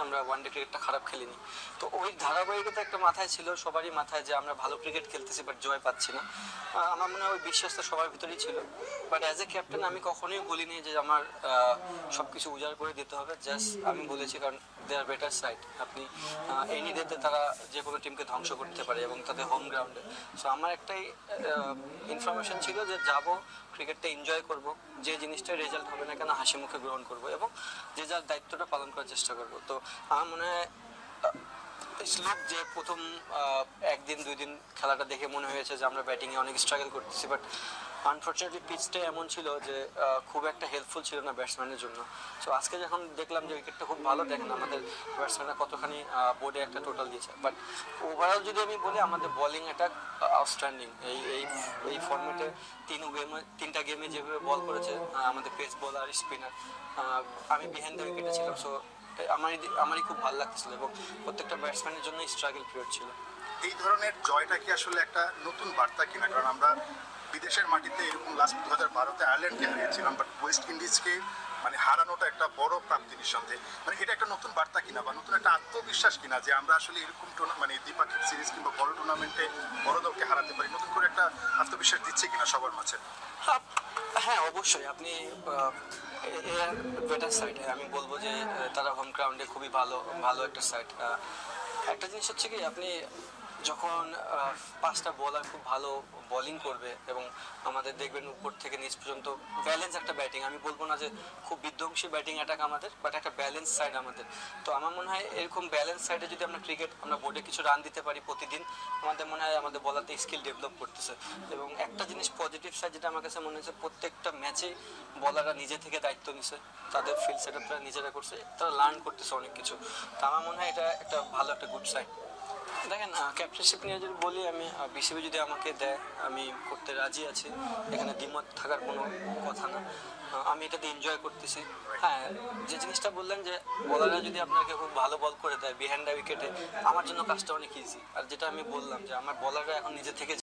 আমরা ওয়ানডে ক্রিকেটটা খারাপ খেলিনি। তো ওই ধারাবাহিকতা একটা মাথায় ছিল, সবারই মাথায়, যে আমরা ভালো ক্রিকেট খেলতেছি বাট জয় পাচ্ছি না। আমার মনে হয় ওই বিশ্বাসটা সবার ভিতরেই ছিল। বাট অ্যাজ এ ক্যাপ্টেন আমি কখনোই বলিনি যে আমার সব কিছু উজাড় করে দিতে হবে। জাস্ট আমি বলেছি কারণ দে আর বেটার সাইড। আপনি এনি ডেতে তারা যে কোনো টিমকে ধ্বংস করতে পারে এবং তাদের হোম গ্রাউন্ডে। সো আমার একটাই ইনফরমেশন ছিল যে যাব, ক্রিকেটটা এনজয় করব, যে জিনিসটার রেজাল্ট হবে না কেন হাসি মুখে গ্রহণ করব এবং যে যার দায়িত্বটা পালন করার চেষ্টা করব। তো আমার মনে হয় শ্লোক যে প্রথম একদিন দুই দিন খেলাটা দেখে মনে হয়েছে যে আমরা ব্যাটিংয়ে অনেক স্ট্রাগল করতেছি, বাট আনফর্চুনেটলি পিচটা এমন ছিল যে খুব একটা হেল্পফুল ছিল না ব্যাটসম্যানের জন্য। সো আজকে যখন দেখলাম যে উইকেটটা খুব ভালো, দেখেন আমাদের ব্যাটসম্যানরা কতখানি বোর্ডে একটা টোটাল দিয়েছে। বাট ওভারঅল যদি আমি বলি আমাদের বোলিং অ্যাটাক আউটস্ট্যান্ডিং। এই এই এই ফর্মেটে তিনটা গেমে যেভাবে বল করেছে আমাদের পেস বোলার স্পিনার, আমি বিহাইন্ড দ্য উইকেটে ছিলাম। সো আমারই খুব ভালো লাগছিল এবং প্রত্যেকটা ব্যাটসম্যানের জন্য স্ট্রাগল পিরিয়ড ছিল। এই ধরনের জয়টা কি আসলে একটা নতুন বার্তা কিনা? কারণ আমরা বিদেশের মাটিতে এরকম লাস্ট 2012-তে আয়ারল্যান্ডকে হারিয়েছিলাম, বাট ওয়েস্ট ইন্ডিজকে মানে হারানোটা একটা বড় প্রাপ্তি নিঃসন্দেহে। মানে এটা একটা নতুন বার্তা কিনা বা নতুন একটা আত্মবিশ্বাস কিনা যে আমরা আসলে এরকম মানে দ্বিপাক্ষিক সিরিজ কিংবা বড় টুর্নামেন্টে বড় দলকে হারাতে পারি, নতুন করে একটা আত্মবিশ্বাস দিচ্ছে কিনা সবার মাঝে? হ্যাঁ অবশ্যই। আপনি এর বেটার সাইড, আমি বলবো যে তারা হোম গ্রাউন্ডে খুবই ভালো ভালো একটা সাইড। একটা জিনিস হচ্ছে কি, আপনি যখন পাঁচটা বোলার খুব ভালো বোলিং করবে এবং আমাদের দেখবেন উপর থেকে নিচ পর্যন্ত ব্যালেন্স একটা ব্যাটিং, আমি বলবো না যে খুব বিধ্বংসী ব্যাটিং অ্যাটাক আমাদের, বাট একটা ব্যালেন্স সাইড আমাদের। তো আমার মনে হয় এরকম ব্যালেন্স সাইডে যদি আমরা বোর্ডে কিছু রান দিতে পারি প্রতিদিন, আমাদের মনে হয় আমাদের বলারতে স্কিল ডেভেলপ করতেছে। এবং একটা জিনিস পজিটিভ সাইড যেটা আমার কাছে মনে হচ্ছে, প্রত্যেকটা ম্যাচে বলাররা নিজে থেকে দায়িত্ব নিছে, তাদের ফিল্ড সেট আপটা নিজেরা করছে, তারা লার্ন করতেছে অনেক কিছু। তো আমার মনে হয় এটা একটা ভালো একটা গুড সাইড। দেখেন ক্যাপ্টেনশিপ নিয়ে যদি বলি, আমি বিসিবি যদি আমাকে দেয় আমি করতে রাজি আছি, এখানে দ্বিমত থাকার কোনো কথা না। আমি এটাতে এনজয় করতেছি। হ্যাঁ, যে জিনিসটা বললেন যে বলাররা যদি আপনাকে খুব ভালো বল করে দেয় বিহাইন্ড দ্য উইকেটে, আমার জন্য কাজটা অনেক ইজি। আর যেটা আমি বললাম যে আমার বলাররা এখন নিজে থেকে